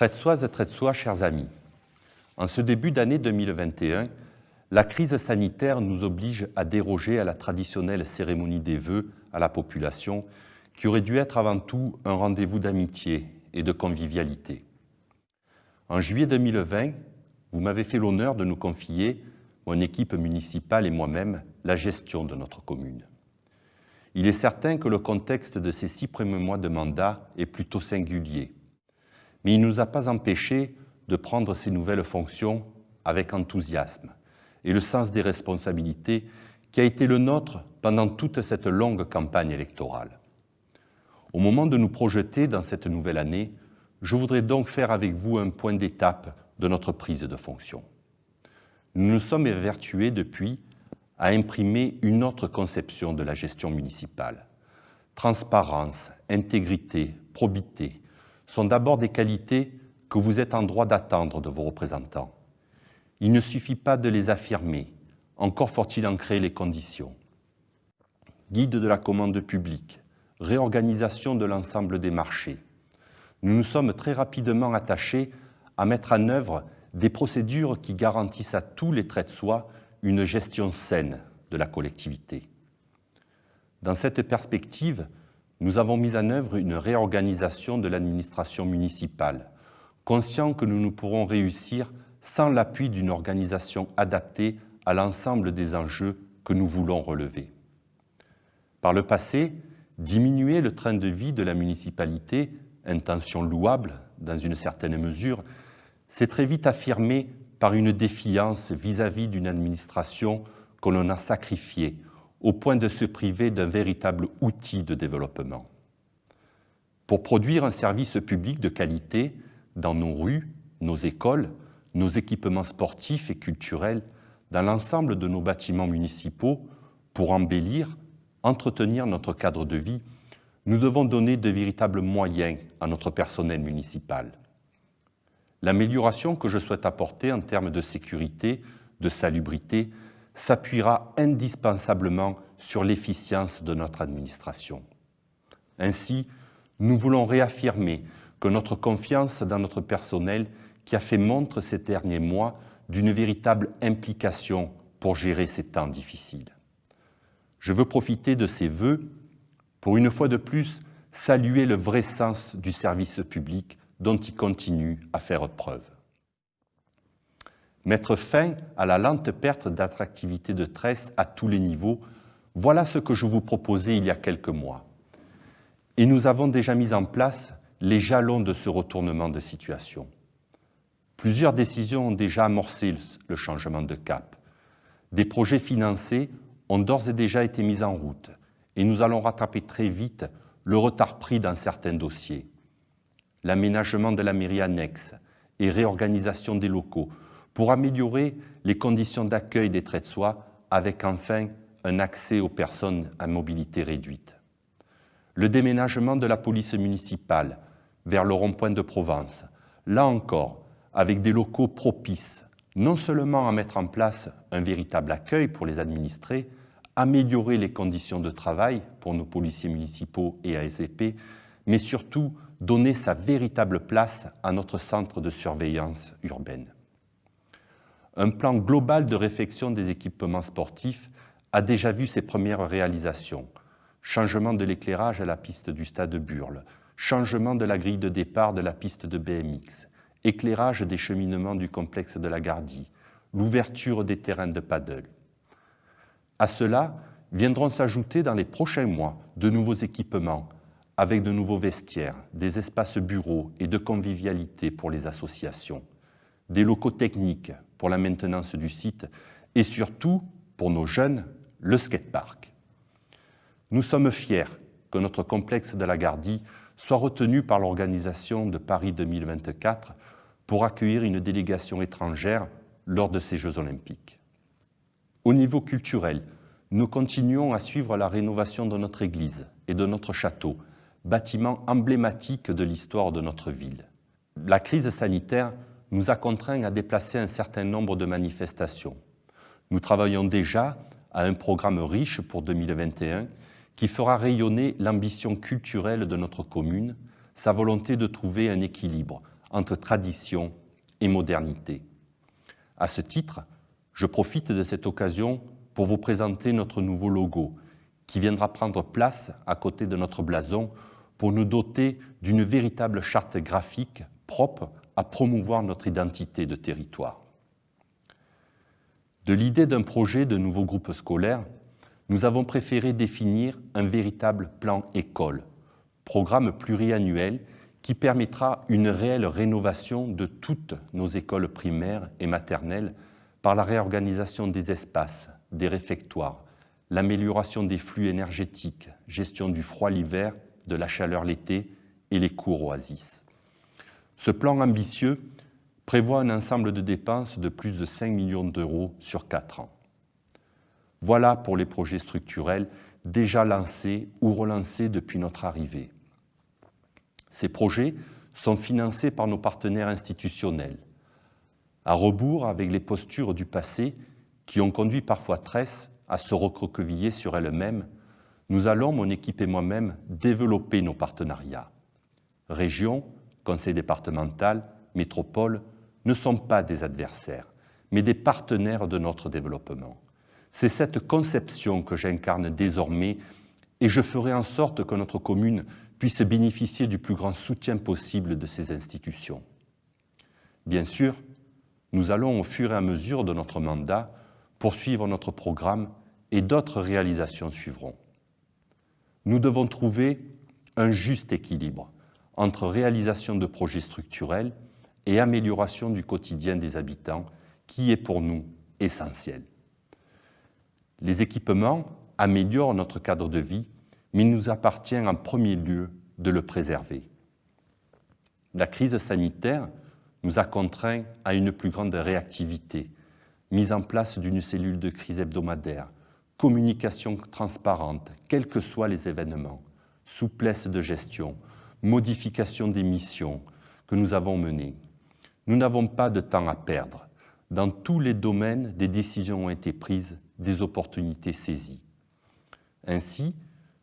Tretsoises et Tretsois, chers amis, en ce début d'année 2021, la crise sanitaire nous oblige à déroger à la traditionnelle cérémonie des vœux à la population qui aurait dû être avant tout un rendez-vous d'amitié et de convivialité. En juillet 2020, vous m'avez fait l'honneur de nous confier, mon équipe municipale et moi-même, la gestion de notre commune. Il est certain que le contexte de ces 6 premiers mois de mandat est plutôt singulier, mais il ne nous a pas empêchés de prendre ces nouvelles fonctions avec enthousiasme et le sens des responsabilités qui a été le nôtre pendant toute cette longue campagne électorale. Au moment de nous projeter dans cette nouvelle année, je voudrais donc faire avec vous un point d'étape de notre prise de fonction. Nous nous sommes évertués depuis à imprimer une autre conception de la gestion municipale. Transparence, intégrité, probité sont d'abord des qualités que vous êtes en droit d'attendre de vos représentants. Il ne suffit pas de les affirmer, encore faut-il en créer les conditions. Guide de la commande publique, réorganisation de l'ensemble des marchés. Nous nous sommes très rapidement attachés à mettre en œuvre des procédures qui garantissent à tous les Tretsois une gestion saine de la collectivité. Dans cette perspective, nous avons mis en œuvre une réorganisation de l'administration municipale, conscients que nous ne pourrons réussir sans l'appui d'une organisation adaptée à l'ensemble des enjeux que nous voulons relever. Par le passé, diminuer le train de vie de la municipalité, intention louable dans une certaine mesure, s'est très vite affirmé par une défiance vis-à-vis d'une administration que l'on a sacrifiée au point de se priver d'un véritable outil de développement. Pour produire un service public de qualité dans nos rues, nos écoles, nos équipements sportifs et culturels, dans l'ensemble de nos bâtiments municipaux, pour embellir, entretenir notre cadre de vie, nous devons donner de véritables moyens à notre personnel municipal. L'amélioration que je souhaite apporter en termes de sécurité, de salubrité, s'appuiera indispensablement sur l'efficience de notre administration. Ainsi, nous voulons réaffirmer que notre confiance dans notre personnel qui a fait montre ces derniers mois d'une véritable implication pour gérer ces temps difficiles. Je veux profiter de ces vœux pour une fois de plus saluer le vrai sens du service public dont il continue à faire preuve. Mettre fin à la lente perte d'attractivité de Tresse à tous les niveaux, voilà ce que je vous proposais il y a quelques mois. Et nous avons déjà mis en place les jalons de ce retournement de situation. Plusieurs décisions ont déjà amorcé le changement de cap. Des projets financés ont d'ores et déjà été mis en route et nous allons rattraper très vite le retard pris dans certains dossiers. L'aménagement de la mairie annexe et réorganisation des locaux pour améliorer les conditions d'accueil des Tretsois avec enfin un accès aux personnes à mobilité réduite. Le déménagement de la police municipale vers le rond-point de Provence, là encore, avec des locaux propices, non seulement à mettre en place un véritable accueil pour les administrés, améliorer les conditions de travail pour nos policiers municipaux et ASP, mais surtout donner sa véritable place à notre centre de surveillance urbaine. Un plan global de réfection des équipements sportifs a déjà vu ses premières réalisations. Changement de l'éclairage à la piste du stade Burle, changement de la grille de départ de la piste de BMX, éclairage des cheminements du complexe de la Gardie, l'ouverture des terrains de paddle. À cela viendront s'ajouter dans les prochains mois de nouveaux équipements avec de nouveaux vestiaires, des espaces bureaux et de convivialité pour les associations, des locaux techniques pour la maintenance du site et surtout, pour nos jeunes, le skatepark. Nous sommes fiers que notre complexe de la Gardie soit retenu par l'organisation de Paris 2024 pour accueillir une délégation étrangère lors de ces Jeux olympiques. Au niveau culturel, nous continuons à suivre la rénovation de notre église et de notre château, bâtiments emblématiques de l'histoire de notre ville. La crise sanitaire nous a contraints à déplacer un certain nombre de manifestations. Nous travaillons déjà à un programme riche pour 2021 qui fera rayonner l'ambition culturelle de notre commune, sa volonté de trouver un équilibre entre tradition et modernité. À ce titre, je profite de cette occasion pour vous présenter notre nouveau logo, qui viendra prendre place à côté de notre blason pour nous doter d'une véritable charte graphique propre à promouvoir notre identité de territoire. De l'idée d'un projet de nouveau groupe scolaire, nous avons préféré définir un véritable plan école, programme pluriannuel qui permettra une réelle rénovation de toutes nos écoles primaires et maternelles par la réorganisation des espaces, des réfectoires, l'amélioration des flux énergétiques, gestion du froid l'hiver, de la chaleur l'été et les cours oasis. Ce plan ambitieux prévoit un ensemble de dépenses de plus de 5 millions d'euros sur 4 ans. Voilà pour les projets structurels déjà lancés ou relancés depuis notre arrivée. Ces projets sont financés par nos partenaires institutionnels, à rebours avec les postures du passé qui ont conduit parfois Tresse à se recroqueviller sur elle-même. Nous allons, mon équipe et moi-même, développer nos partenariats. Région, conseil départemental, métropole ne sont pas des adversaires, mais des partenaires de notre développement. C'est cette conception que j'incarne désormais et je ferai en sorte que notre commune puisse bénéficier du plus grand soutien possible de ces institutions. Bien sûr, nous allons au fur et à mesure de notre mandat poursuivre notre programme et d'autres réalisations suivront. Nous devons trouver un juste équilibre entre réalisation de projets structurels et amélioration du quotidien des habitants, qui est pour nous essentiel. Les équipements améliorent notre cadre de vie, mais il nous appartient en premier lieu de le préserver. La crise sanitaire nous a contraints à une plus grande réactivité, mise en place d'une cellule de crise hebdomadaire, communication transparente, quels que soient les événements, souplesse de gestion, modification des missions que nous avons menées. Nous n'avons pas de temps à perdre. Dans tous les domaines, des décisions ont été prises, des opportunités saisies. Ainsi,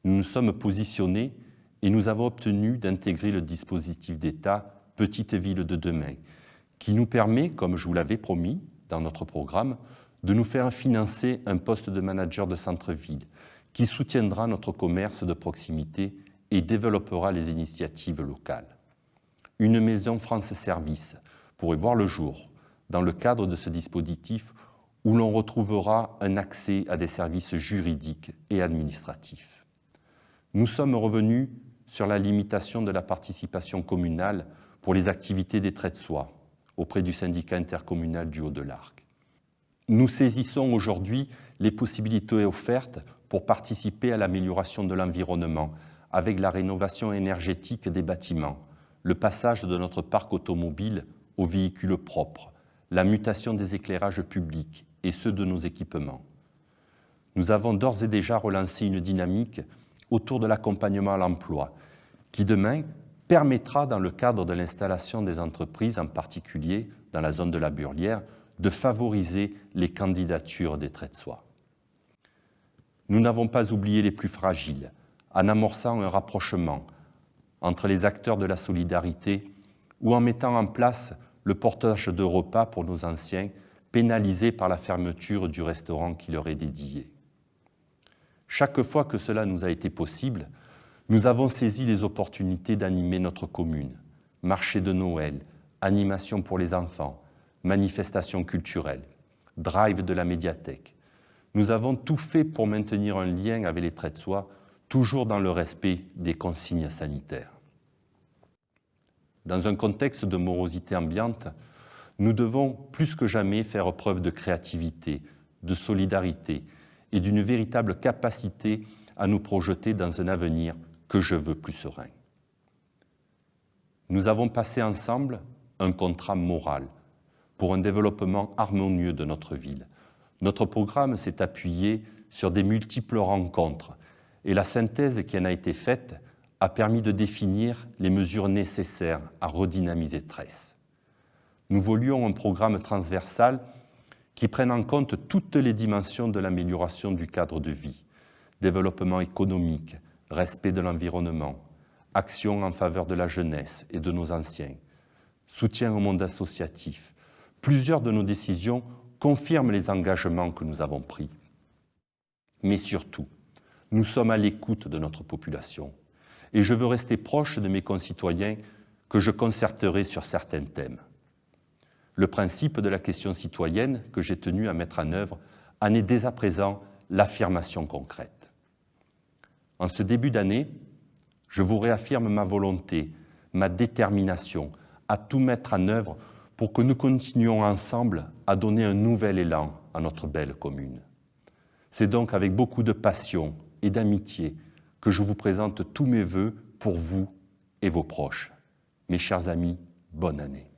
nous nous sommes positionnés et nous avons obtenu d'intégrer le dispositif d'État Petite Ville de demain, qui nous permet, comme je vous l'avais promis dans notre programme, de nous faire financer un poste de manager de centre-ville qui soutiendra notre commerce de proximité et développera les initiatives locales. Une maison France Service pourrait voir le jour dans le cadre de ce dispositif où l'on retrouvera un accès à des services juridiques et administratifs. Nous sommes revenus sur la limitation de la participation communale pour les activités des traits de soie auprès du syndicat intercommunal du Haut-de-l'Arc. Nous saisissons aujourd'hui les possibilités offertes pour participer à l'amélioration de l'environnement avec la rénovation énergétique des bâtiments, le passage de notre parc automobile aux véhicules propres, la mutation des éclairages publics et ceux de nos équipements. Nous avons d'ores et déjà relancé une dynamique autour de l'accompagnement à l'emploi qui demain permettra, dans le cadre de l'installation des entreprises, en particulier dans la zone de la Burlière, de favoriser les candidatures des traits de soie. Nous n'avons pas oublié les plus fragiles, en amorçant un rapprochement entre les acteurs de la solidarité ou en mettant en place le portage de repas pour nos anciens, pénalisés par la fermeture du restaurant qui leur est dédié. Chaque fois que cela nous a été possible, nous avons saisi les opportunités d'animer notre commune, marché de Noël, animation pour les enfants, manifestations culturelles, drive de la médiathèque. Nous avons tout fait pour maintenir un lien avec les traits de soie, toujours dans le respect des consignes sanitaires. Dans un contexte de morosité ambiante, nous devons plus que jamais faire preuve de créativité, de solidarité et d'une véritable capacité à nous projeter dans un avenir que je veux plus serein. Nous avons passé ensemble un contrat moral pour un développement harmonieux de notre ville. Notre programme s'est appuyé sur des multiples rencontres et la synthèse qui en a été faite a permis de définir les mesures nécessaires à redynamiser Tresse. Nous voulions un programme transversal qui prenne en compte toutes les dimensions de l'amélioration du cadre de vie, développement économique, respect de l'environnement, action en faveur de la jeunesse et de nos anciens, soutien au monde associatif. Plusieurs de nos décisions confirment les engagements que nous avons pris. Mais surtout, nous sommes à l'écoute de notre population et je veux rester proche de mes concitoyens que je concerterai sur certains thèmes. Le principe de la question citoyenne que j'ai tenu à mettre en œuvre en est dès à présent l'affirmation concrète. En ce début d'année, je vous réaffirme ma volonté, ma détermination à tout mettre en œuvre pour que nous continuions ensemble à donner un nouvel élan à notre belle commune. C'est donc avec beaucoup de passion et d'amitié que je vous présente tous mes vœux pour vous et vos proches. Mes chers amis, bonne année.